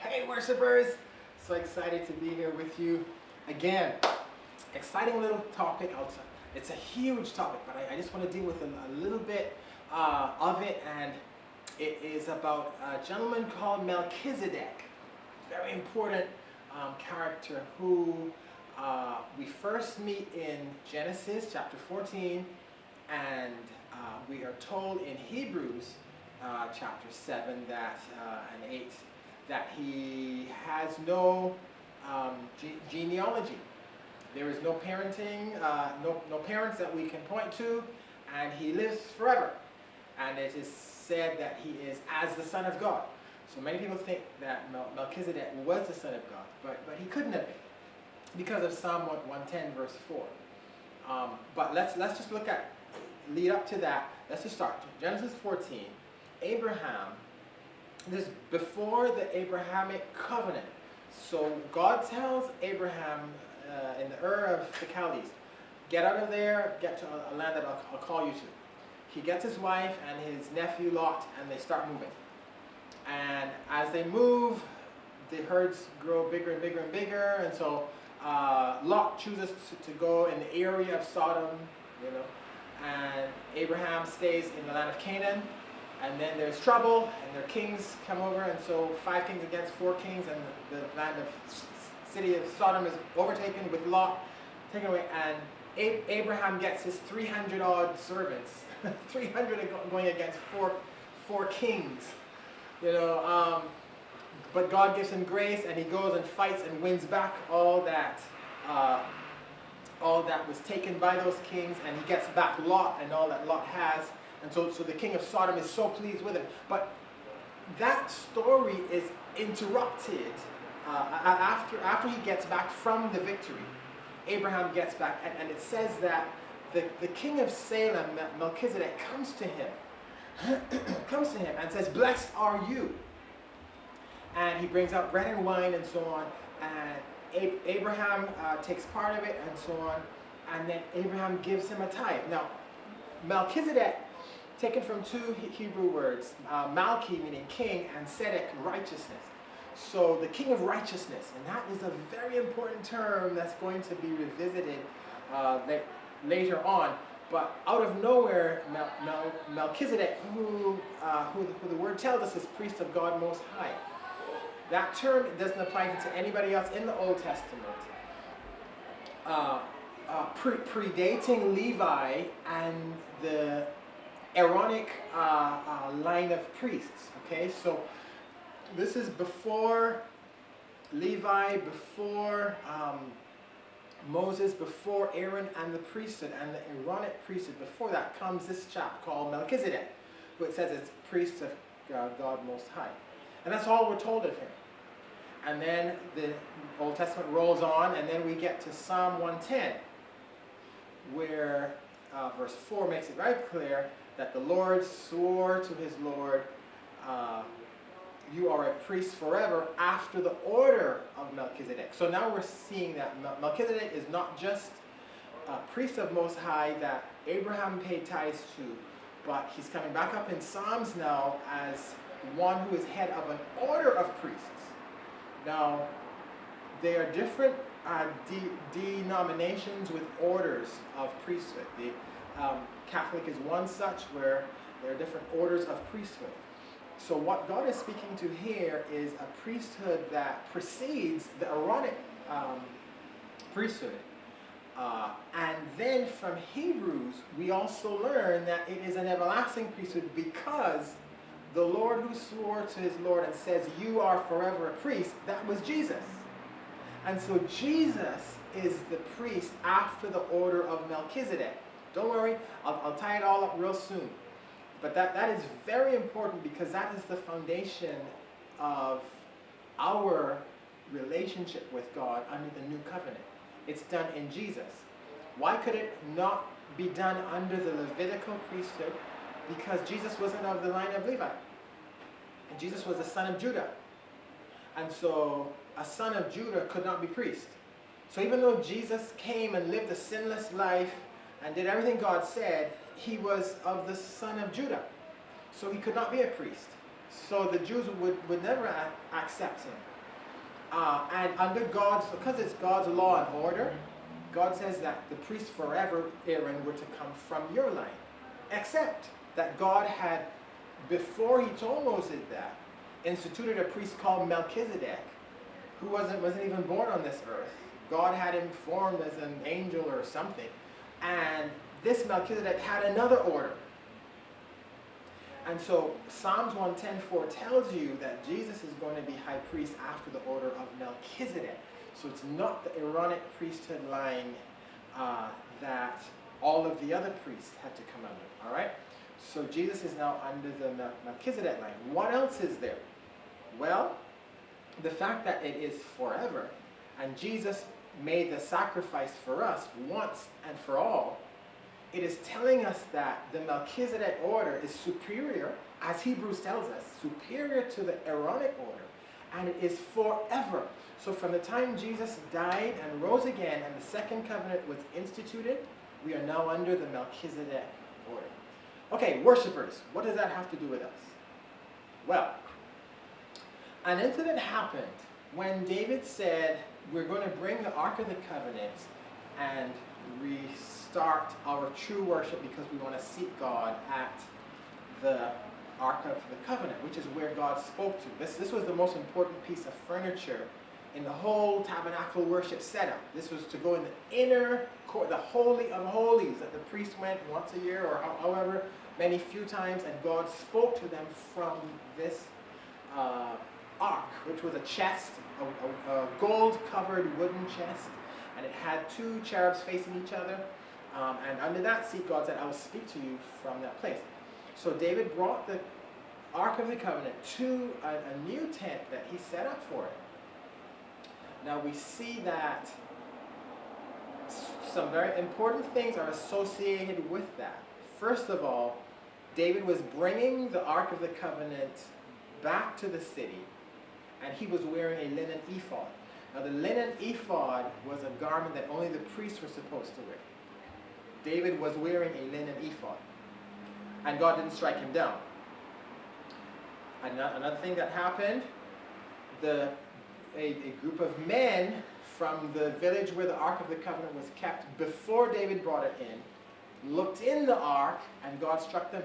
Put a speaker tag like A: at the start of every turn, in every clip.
A: Hey worshipers! So excited to be here with you again. Exciting little topic. It's a huge topic, but I just want to deal with a little bit of it, and it is about a gentleman called Melchizedek. Very important character who we first meet in Genesis chapter 14, and we are told in Hebrews chapter 7 and 8 that he has no genealogy. There is no parenting, no parents that we can point to, and he lives forever. And it is said that he is as the Son of God. So many people think that Melchizedek was the Son of God, but he couldn't have been because of Psalm 110 verse 4. But let's just lead up to that. Let's just start. Genesis 14, Abraham. This is before the Abrahamic covenant. So God tells Abraham in the Ur of the Chaldees, get out of there, get to a land that I'll call you to. He gets his wife and his nephew Lot, and they start moving. And as they move, the herds grow bigger and bigger and bigger, and so Lot chooses to go in the area of Sodom, and Abraham stays in the land of Canaan. And then there's trouble, and their kings come over, and so 5 kings against 4 kings, and the land of city of Sodom is overtaken with Lot taken away, and Abraham gets his 300 odd servants, 300 going against four kings, but God gives him grace, and he goes and fights and wins back all that was taken by those kings, and he gets back Lot and all that Lot has. And so the king of Sodom is so pleased with him. But that story is interrupted after he gets back from the victory. Abraham gets back, and it says that the king of Salem, Melchizedek, comes to him and says, "Blessed are you." And he brings out bread and wine and so on. And Abraham takes part of it and so on. And then Abraham gives him a tithe. Now, Melchizedek, taken from 2 Hebrew words, Malchi meaning king, and Sedek righteousness. So the king of righteousness, and that is a very important term that's going to be revisited later on. But out of nowhere, Melchizedek, who the word tells us is priest of God Most High. That term doesn't apply to anybody else in the Old Testament. Predating Levi and the Aaronic line of priests. Okay, so this is before Levi, before Moses, before Aaron and the priesthood and the Aaronic priesthood. Before that comes this chap called Melchizedek, who it says is priest of God Most High. And that's all we're told of him. And then the Old Testament rolls on, and then we get to Psalm 110, where verse 4 makes it very clear that the Lord swore to his Lord, you are a priest forever after the order of Melchizedek. So now we're seeing that Melchizedek is not just a priest of Most High that Abraham paid tithes to, but he's coming back up in Psalms now as one who is head of an order of priests. Now, there are different denominations with orders of priesthood. The Catholic is one such, where there are different orders of priesthood. So what God is speaking to here is a priesthood that precedes the Aaronic priesthood. And then from Hebrews, we also learn that it is an everlasting priesthood because the Lord who swore to his Lord and says, you are forever a priest, that was Jesus. And so Jesus is the priest after the order of Melchizedek. Don't worry, I'll tie it all up real soon. But that is very important because that is the foundation of our relationship with God under the new covenant. It's done in Jesus. Why could it not be done under the Levitical priesthood? Because Jesus wasn't of the line of Levi. And Jesus was the son of Judah. And so a son of Judah could not be priest. So even though Jesus came and lived a sinless life and did everything God said, he was of the son of Judah. So he could not be a priest. So the Jews would never accept him. And under God's, because it's God's law and order, God says that the priest forever, Aaron, were to come from your line. Except that God had, before he told Moses that, instituted a priest called Melchizedek, who wasn't even born on this earth. God had him formed as an angel or something. And this Melchizedek had another order. And so Psalms 110:4 tells you that Jesus is going to be high priest after the order of Melchizedek. So it's not the Aaronic priesthood line that all of the other priests had to come under. All right? So Jesus is now under the Melchizedek line. What else is there? Well, the fact that it is forever, and Jesus made the sacrifice for us once and for all, it is telling us that the Melchizedek order is superior, as Hebrews tells us, superior to the Aaronic order, and it is forever. So from the time Jesus died and rose again and the second covenant was instituted, we are now under the Melchizedek order. Okay, worshipers, what does that have to do with us? Well, an incident happened when David said, we're going to bring the Ark of the Covenant and restart our true worship because we want to seek God at the Ark of the Covenant, which is where God spoke to. This was the most important piece of furniture in the whole tabernacle worship setup. This was to go in the inner court, the Holy of Holies, that the priest went once a year or however many few times, and God spoke to them from this ark, which was a chest, a gold-covered wooden chest, and it had two cherubs facing each other. And under that seat, God said, I will speak to you from that place. So David brought the Ark of the Covenant to a new tent that he set up for it. Now we see that some very important things are associated with that. First of all, David was bringing the Ark of the Covenant back to the city, and he was wearing a linen ephod. Now the linen ephod was a garment that only the priests were supposed to wear. David was wearing a linen ephod, and God didn't strike him down. Another thing that happened, a group of men from the village where the Ark of the Covenant was kept before David brought it in, looked in the Ark, and God struck them.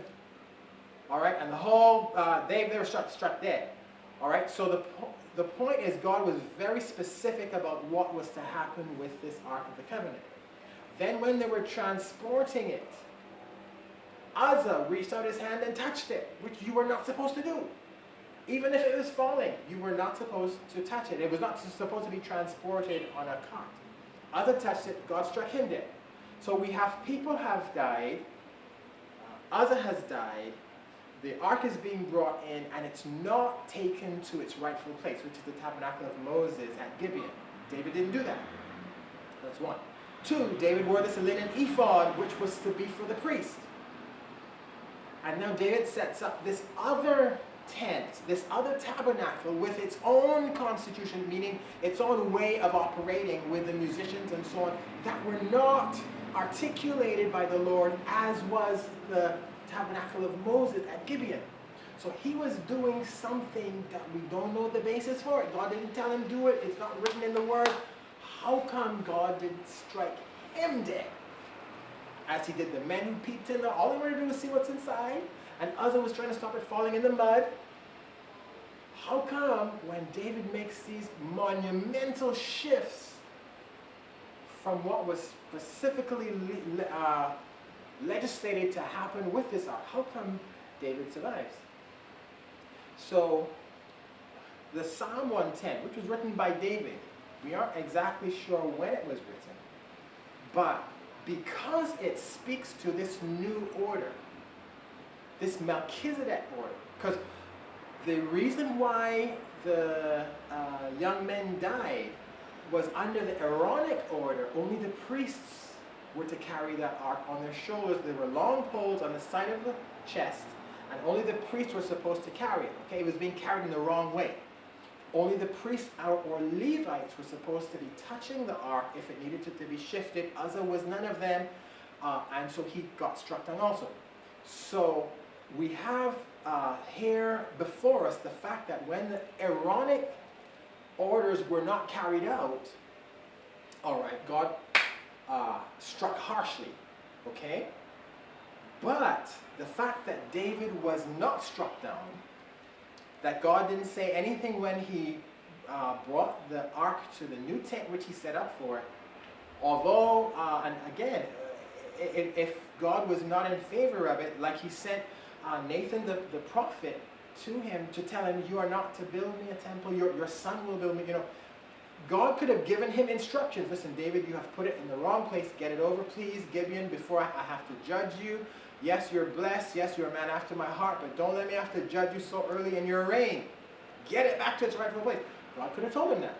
A: All right, and the whole, they were struck dead. All right, so the point is God was very specific about what was to happen with this Ark of the Covenant. Then when they were transporting it, Uzzah reached out his hand and touched it, which you were not supposed to do. Even if it was falling, you were not supposed to touch it. It was not supposed to be transported on a cart. Uzzah touched it, God struck him dead. So we have people have died, Uzzah has died, the ark is being brought in, and it's not taken to its rightful place, which is the tabernacle of Moses at Gibeon. David didn't do that. That's one. Two, David wore this linen ephod, which was to be for the priest. And now David sets up this other tent, this other tabernacle with its own constitution, meaning its own way of operating with the musicians and so on, that were not articulated by the Lord as was the tabernacle of Moses at Gibeon. So he was doing something that we don't know the basis for it. God didn't tell him to do it. It's not written in the word. How come God didn't strike him dead? As he did the men who peeped in there, all they wanted to do was see what's inside. And Uzzah was trying to stop it falling in the mud. How come when David makes these monumental shifts from what was specifically legislated to happen with this ark, how come David survives? So the Psalm 110, which was written by David, we aren't exactly sure when it was written, but because it speaks to this new order, this Melchizedek order, because the reason why the young men died was under the Aaronic order, only the priests were to carry that ark on their shoulders. There were long poles on the side of the chest, and only the priests were supposed to carry it. Okay, it was being carried in the wrong way. Only the priests or Levites were supposed to be touching the ark if it needed to be shifted. Uzzah was none of them, and so he got struck down also. So we have here before us the fact that when the Aaronic orders were not carried out, all right, God struck harshly, okay? But the fact that David was not struck down, that God didn't say anything when he brought the ark to the new tent which he set up for it, although, and again, if God was not in favor of it, like he sent Nathan the prophet to him to tell him, you are not to build me a temple, your son will build me, you know. God could have given him instructions. Listen, David, you have put it in the wrong place. Get it over, please, Gibeon, before I have to judge you. Yes, you're blessed. Yes, you're a man after my heart, but don't let me have to judge you so early in your reign. Get it back to its rightful place. God could have told him that.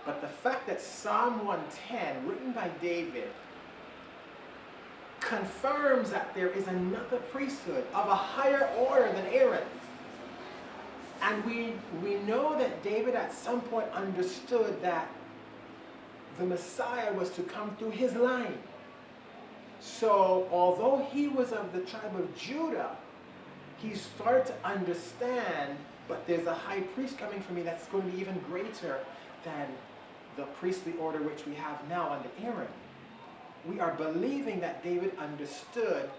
A: But the fact that Psalm 110, written by David, confirms that there is another priesthood of a higher order than Aaron's. And we know that David at some point understood that the Messiah was to come through his line. So although he was of the tribe of Judah, he started to understand, but there's a high priest coming for me that's going to be even greater than the priestly order which we have now under Aaron. We are believing that David understood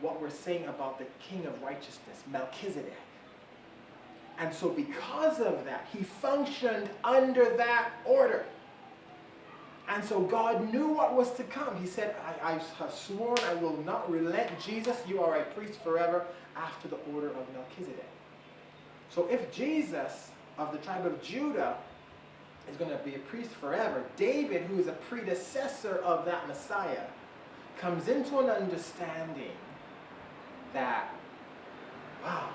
A: what we're saying about the king of righteousness, Melchizedek. And so because of that, he functioned under that order. And so God knew what was to come. He said, I have sworn I will not relent. Jesus, you are a priest forever after the order of Melchizedek. So if Jesus of the tribe of Judah is going to be a priest forever, David, who is a predecessor of that Messiah, comes into an understanding that, wow,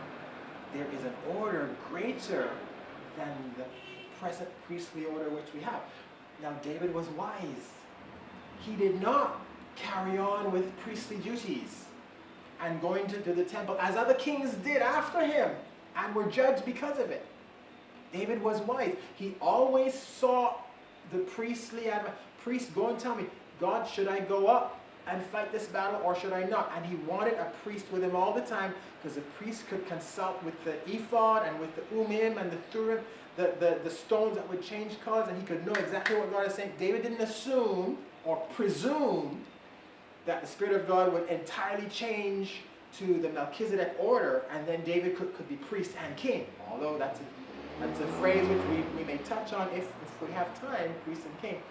A: there is an order greater than the present priestly order which we have. Now, David was wise. He did not carry on with priestly duties and going to the temple as other kings did after him and were judged because of it. David was wise. He always saw the priestly priest go and tell me, God, should I go up and fight this battle or should I not? And he wanted a priest with him all the time because the priest could consult with the ephod and with the umim and the thurim, the stones that would change colors, and he could know exactly what God is saying. David didn't assume or presume that the Spirit of God would entirely change to the Melchizedek order and then David could be priest and king. Although that's a phrase which we may touch on if we have time, priest and king.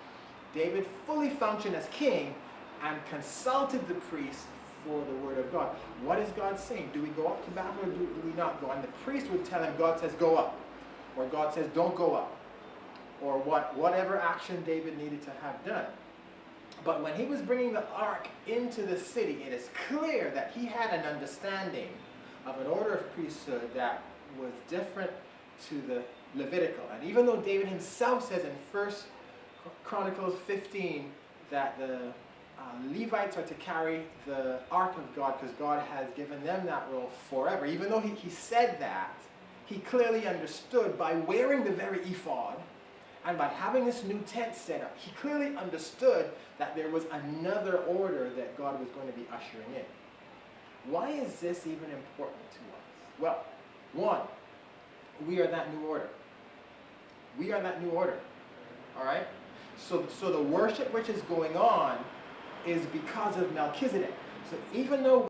A: David fully functioned as king and consulted the priest for the word of God. What is God saying? Do we go up to battle or do we not go? And the priest would tell him, God says go up. Or God says don't go up. Or whatever action David needed to have done. But when he was bringing the ark into the city, it is clear that he had an understanding of an order of priesthood that was different to the Levitical. And even though David himself says in 1 Chronicles 15 that the Levites are to carry the ark of God because God has given them that role forever, even though he said that, he clearly understood by wearing the very ephod and by having this new tent set up, he clearly understood that there was another order that God was going to be ushering in. Why is this even important to us? Well, one, we are that new order. We are that new order. All right? So the worship which is going on is because of Melchizedek. So even though